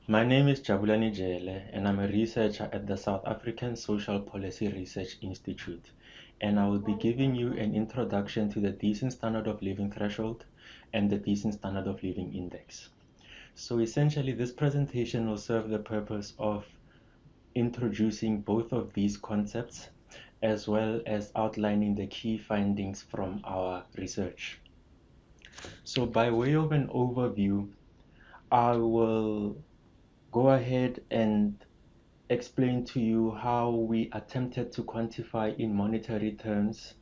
My name is Jabulani Jele, and I'm a researcher at the South African Social Policy Research Institute. And I will be giving you an introduction to the Decent Standard of Living Threshold and the Decent Standard of Living Index. So essentially, this presentation will serve the purpose of introducing both of these concepts as well as outlining the key findings from our research. So by way of an overview, I will go ahead and explain to you how we attempted to quantify in monetary terms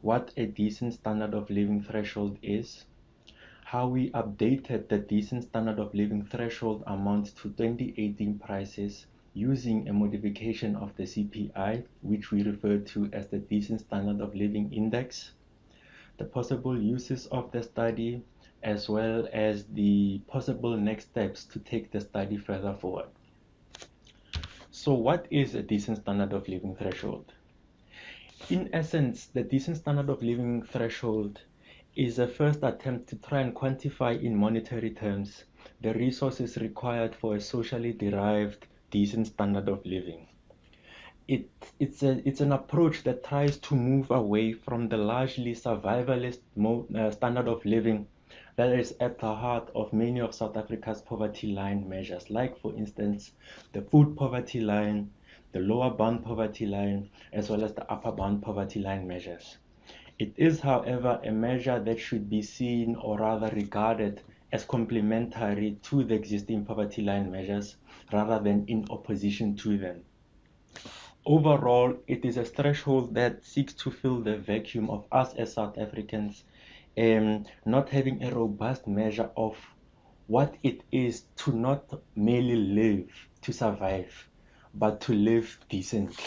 what a decent standard of living threshold is, how we updated the decent standard of living threshold amount to 2018 prices using a modification of the CPI, which we refer to as the decent standard of living index, the possible uses of the study, as well as the possible next steps to take the study further forward. So what is a decent standard of living threshold? In essence, the decent standard of living threshold is a first attempt to try and quantify in monetary terms the resources required for a socially derived decent standard of living. It's an approach that tries to move away from the largely survivalist standard of living that is at the heart of many of South Africa's poverty line measures, like, for instance, the food poverty line, the lower bound poverty line, as well as the upper bound poverty line measures. It is, however, a measure that should be seen, or rather regarded, as complementary to the existing poverty line measures rather than in opposition to them. Overall, it is a threshold that seeks to fill the vacuum of us as South Africans, not having a robust measure of what it is to not merely live to survive, but to live decently.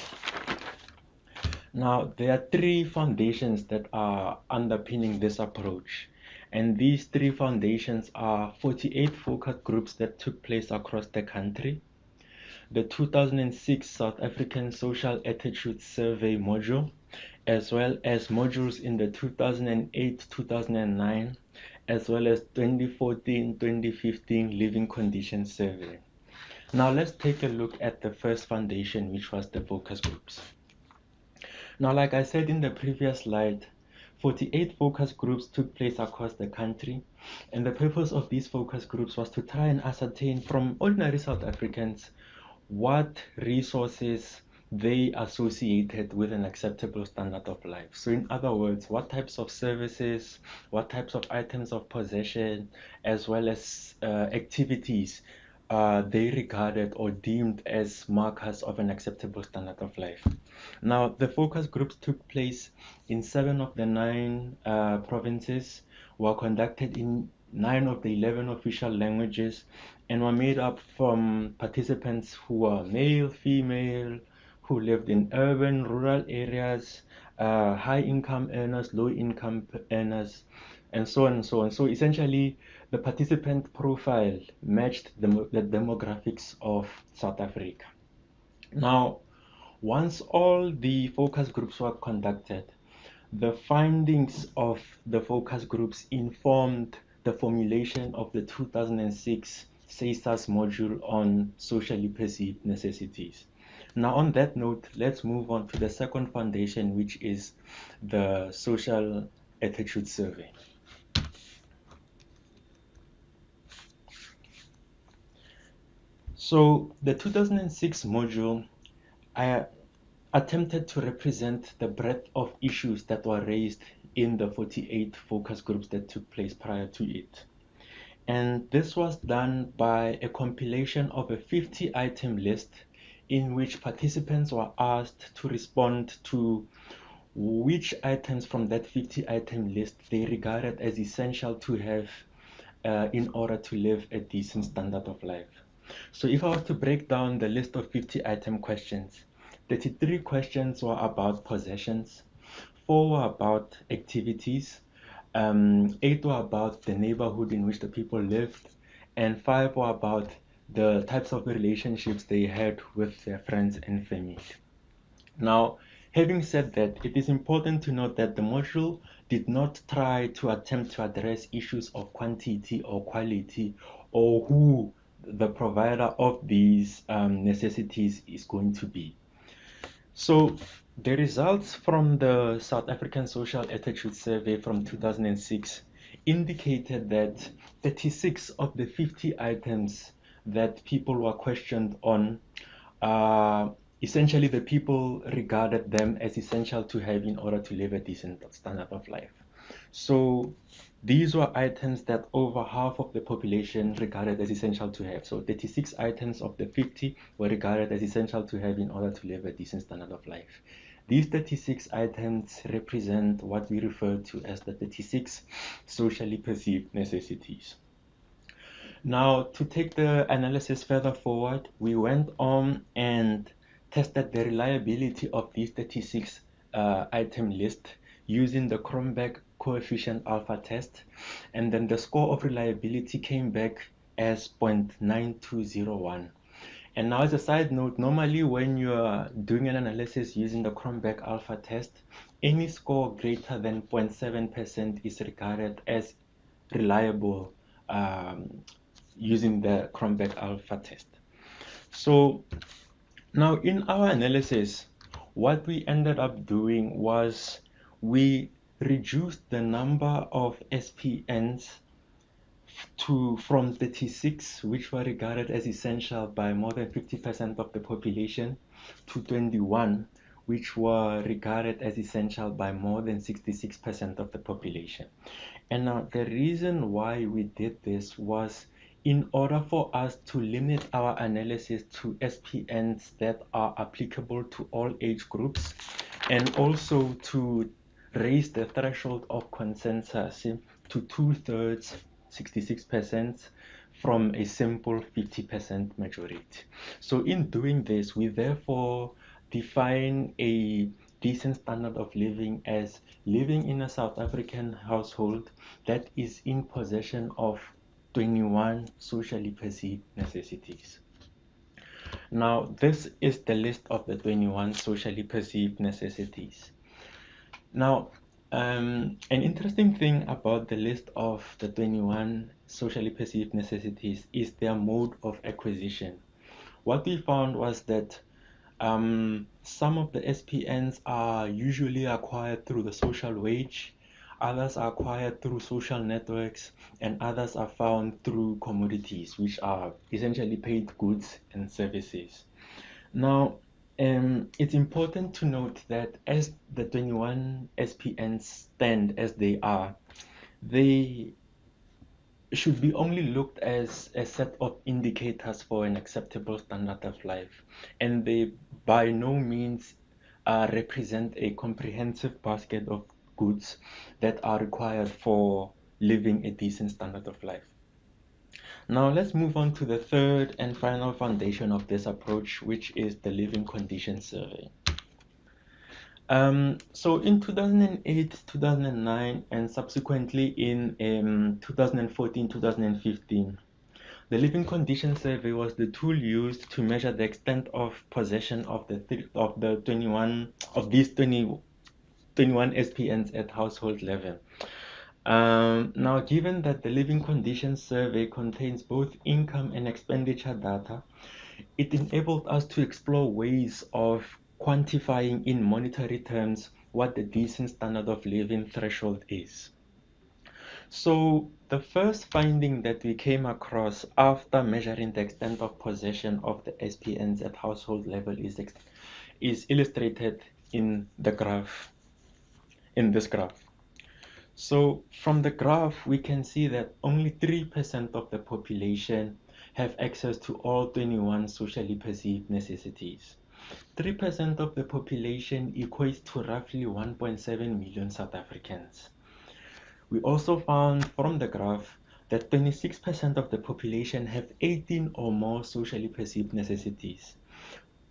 Now, there are three foundations that are underpinning this approach. And these three foundations are 48 focus groups that took place across the country, the 2006 South African Social Attitude Survey module, as well as modules in the 2008-2009, as well as 2014-2015 Living Conditions Survey. Now let's take a look at the first foundation, which was the focus groups. Now, like I said in the previous slide, 48 focus groups took place across the country, and the purpose of these focus groups was to try and ascertain from ordinary South Africans what resources they associated with an acceptable standard of life. So in other words, what types of services, what types of items of possession, as well as activities they regarded or deemed as markers of an acceptable standard of life. Now, the focus groups took place in 7 of the 9 provinces, were conducted in 9 of the 11 official languages, and were made up from participants who were male, female, who lived in urban, rural areas, high income earners, low income earners, and so on and so on. So essentially, the participant profile matched the demographics of South Africa. Now, once all the focus groups were conducted, the findings of the focus groups informed the formulation of the 2006 SASAS module on socially perceived necessities. Now, on that note, let's move on to the second foundation, which is the social attitude survey. So the 2006 module, I attempted to represent the breadth of issues that were raised in the 48 focus groups that took place prior to it. And this was done by a compilation of a 50-item list in which participants were asked to respond to which items from that 50-item list they regarded as essential to have in order to live a decent standard of life. So if I was to break down the list of 50-item questions, 33 questions were about possessions, 4 were about activities, 8 were about the neighborhood in which the people lived, and 5 were about the types of relationships they had with their friends and family. Now, having said that, it is important to note that the module did not try to attempt to address issues of quantity or quality, or who the provider of these necessities is going to be. So the results from the South African Social Attitude Survey from 2006 indicated that 36 of the 50 items that people were questioned on, essentially the people regarded them as essential to have in order to live a decent standard of life. So these were items that over half of the population regarded as essential to have. So 36 items of the 50 were regarded as essential to have in order to live a decent standard of life. These 36 items represent what we refer to as the 36 socially perceived necessities. Now, to take the analysis further forward, we went on and tested the reliability of these 36 item list using the Cronbach coefficient alpha test, and then the score of reliability came back as 0.9201. And now, as a side note, normally when you are doing an analysis using the Cronbach alpha test, any score greater than 0.7% is regarded as reliable using the Cronbach alpha test. So now in our analysis, what we ended up doing was we reduced the number of SPNs from 36, which were regarded as essential by more than 50% of the population, to 21, which were regarded as essential by more than 66% of the population. And now the reason why we did this was in order for us to limit our analysis to SPNs that are applicable to all age groups, and also to raise the threshold of consensus to 2/3, 66%, from a simple 50% majority. So in doing this, we therefore define a decent standard of living as living in a South African household that is in possession of 21 socially perceived necessities. Now, this is the list of the 21 socially perceived necessities. Now, an interesting thing about the list of the 21 socially perceived necessities is their mode of acquisition. What we found was that some of the SPNs are usually acquired through the social wage, others are acquired through social networks, and others are found through commodities, which are essentially paid goods and services. Now, it's important to note that as the 21 SPNs stand as they are, they should be only looked as a set of indicators for an acceptable standard of life, and they by no means represent a comprehensive basket of goods that are required for living a decent standard of life. Now let's move on to the third and final foundation of this approach, which is the living conditions survey. So in 2008, 2009, and subsequently in 2014, 2015, the Living Conditions Survey was the tool used to measure the extent of possession of the 21 of these 21 SPNs at household level. Now, given that the Living Conditions Survey contains both income and expenditure data, it enabled us to explore ways of quantifying in monetary terms what the decent standard of living threshold is. So the first finding that we came across after measuring the extent of possession of the SPNs at household level is illustrated in the graph, in this graph. So from the graph, we can see that only 3% of the population have access to all 21 socially perceived necessities. 3% of the population equates to roughly 1.7 million South Africans. We also found from the graph that 26% of the population have 18 or more socially perceived necessities.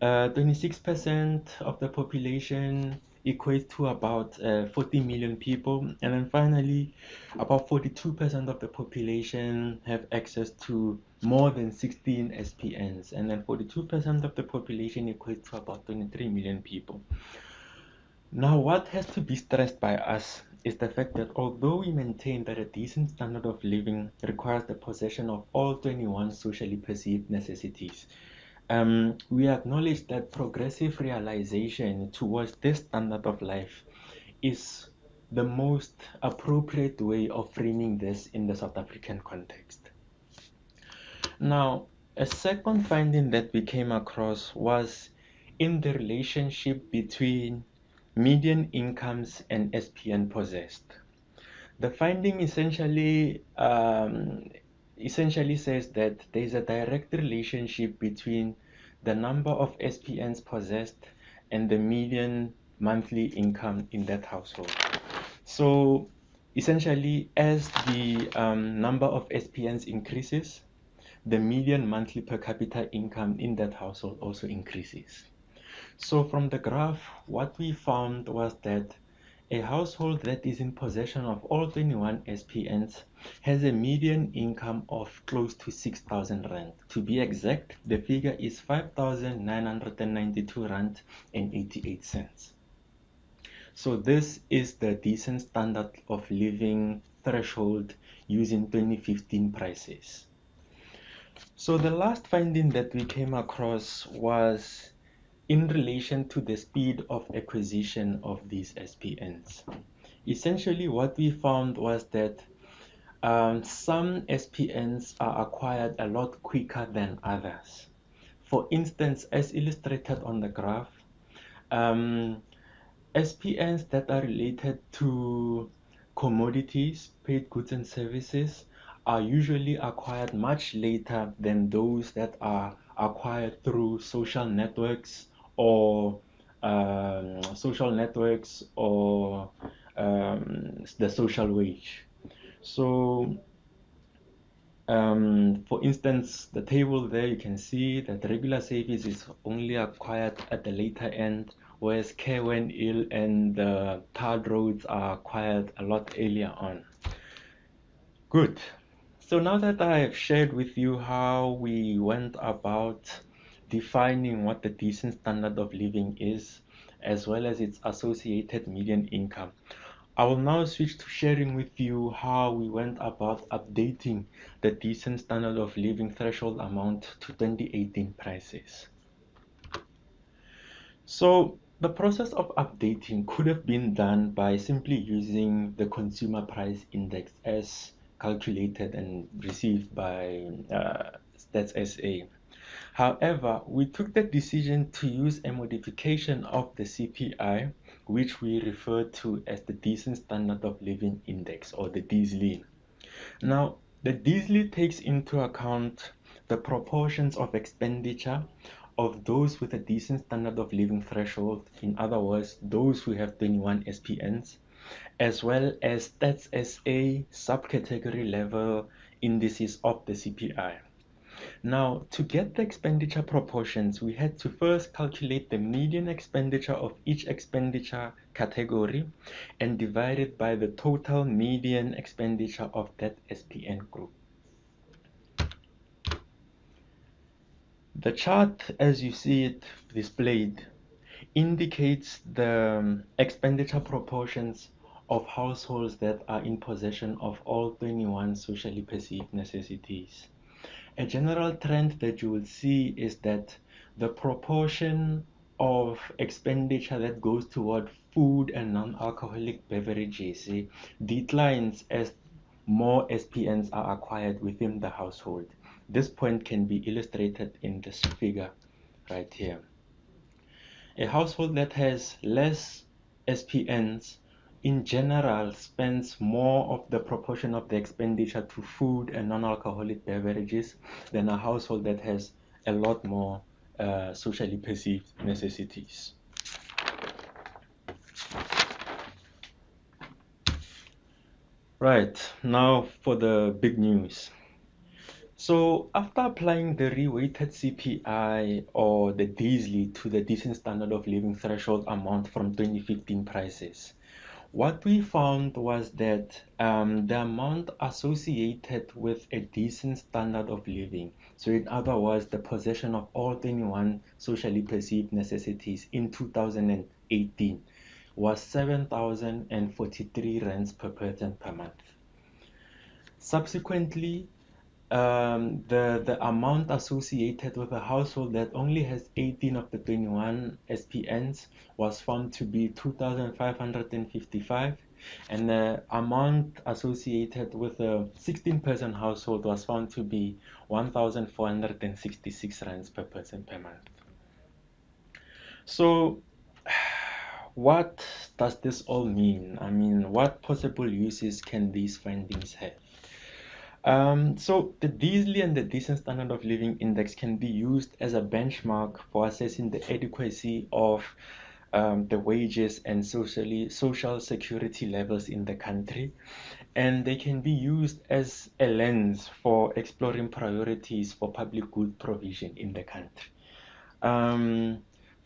26% of the population equates to about 40 million people, and then finally about 42% of the population have access to more than 16 SPNs, and then 42% of the population equates to about 23 million people. Now, what has to be stressed by us is the fact that although we maintain that a decent standard of living requires the possession of all 21 socially perceived necessities, we acknowledge that progressive realization towards this standard of life is the most appropriate way of framing this in the South African context. Now, a second finding that we came across was in the relationship between median incomes and SPN possessed. The finding essentially says that there is a direct relationship between the number of SPNs possessed and the median monthly income in that household. So essentially, as the number of SPNs increases, the median monthly per capita income in that household also increases. So from the graph, what we found was that a household that is in possession of all 21 SPNs has a median income of close to 6,000 Rand. To be exact, the figure is 5,992 Rand and 88 cents. So this is the decent standard of living threshold using 2015 prices. So the last finding that we came across was in relation to the speed of acquisition of these SPNs. Essentially, what we found was that some SPNs are acquired a lot quicker than others. For instance, as illustrated on the graph, SPNs that are related to commodities, paid goods and services, are usually acquired much later than those that are acquired through social networks or the social wage. So for instance, the table there, you can see that regular service is only acquired at the later end, whereas care when ill and tarred roads are acquired a lot earlier on. Good. So now that I have shared with you how we went about defining what the decent standard of living is, as well as its associated median income, I will now switch to sharing with you how we went about updating the decent standard of living threshold amount to 2018 prices. So the process of updating could have been done by simply using the consumer price index as calculated and received by Stats SA. However, we took the decision to use a modification of the CPI, which we refer to as the Decent Standard of Living Index, or the DSLI. Now, the DSLI takes into account the proportions of expenditure of those with a decent standard of living threshold, in other words, those who have 21 SPNs, as well as Stats SA subcategory level indices of the CPI. Now, to get the expenditure proportions, we had to first calculate the median expenditure of each expenditure category and divide it by the total median expenditure of that SPN group. The chart, as you see it displayed, indicates the expenditure proportions of households that are in possession of all 21 socially perceived necessities. A general trend that you will see is that the proportion of expenditure that goes toward food and non-alcoholic beverages declines as more SPNs are acquired within the household. This point can be illustrated in this figure right here. A household that has less SPNs in general spends more of the proportion of the expenditure to food and non-alcoholic beverages than a household that has a lot more socially perceived necessities. Right, now for the big news. So after applying the reweighted CPI or the DSLI to the decent standard of living threshold amount from 2015 prices, what we found was that the amount associated with a decent standard of living, so in other words, the possession of all 21 socially perceived necessities in 2018, was 7,043 rands per person per month. Subsequently, the amount associated with a household that only has 18 of the 21 SPNs was found to be 2,555, and the amount associated with a 16-person household was found to be 1,466 rands per person per month. So, what does this all mean? I mean, what possible uses can these findings have? So the DSLI and the Decent Standard of Living Index can be used as a benchmark for assessing the adequacy of the wages and social security levels in the country, and they can be used as a lens for exploring priorities for public good provision in the country.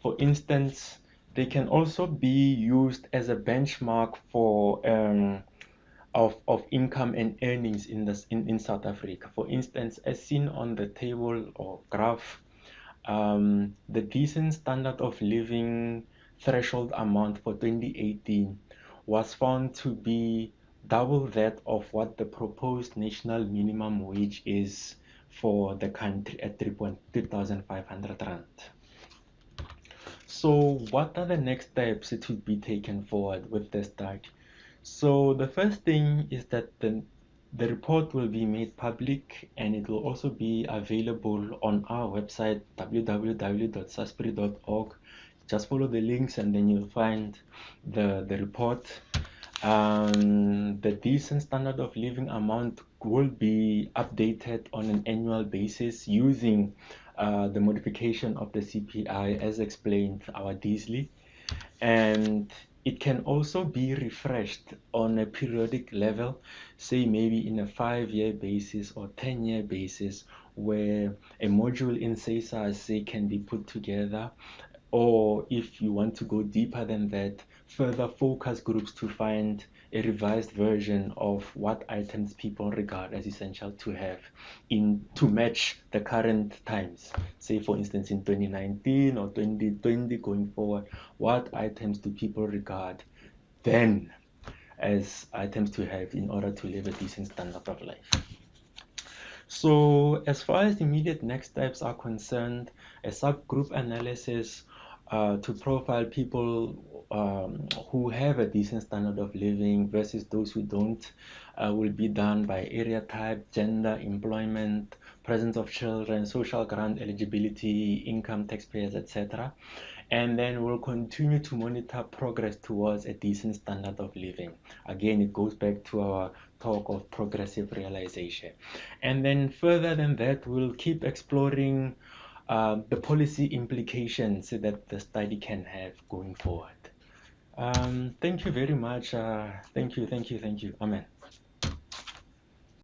For instance, they can also be used as a benchmark for of income and earnings in South Africa. For instance, as seen on the table or graph, the decent standard of living threshold amount for 2018 was found to be double that of what the proposed national minimum wage is for the country at 3,500 rand. So what are the next steps to be taken forward with the study? So the first thing is that the report will be made public, and it will also be available on our website www.saspri.org. Just follow the links and then you'll find the report. The decent standard of living amount will be updated on an annual basis using the modification of the CPI as explained, our DSLI, and it can also be refreshed on a periodic level, say maybe in a 5-year basis or 10-year basis, where a module in SESA, say, can be put together, or if you want to go deeper than that, further focus groups to find a revised version of what items people regard as essential to have to match the current times. Say, for instance, in 2019 or 2020 going forward, what items do people regard then as items to have in order to live a decent standard of life? So as far as immediate next steps are concerned, a subgroup analysis to profile people who have a decent standard of living versus those who don't will be done by area type, gender, employment, presence of children, social grant eligibility, income, taxpayers, etc. And then we'll continue to monitor progress towards a decent standard of living. Again, it goes back to our talk of progressive realization. And then further than that, we'll keep exploring the policy implications that the study can have going forward. Thank you very much. Thank you. Amen.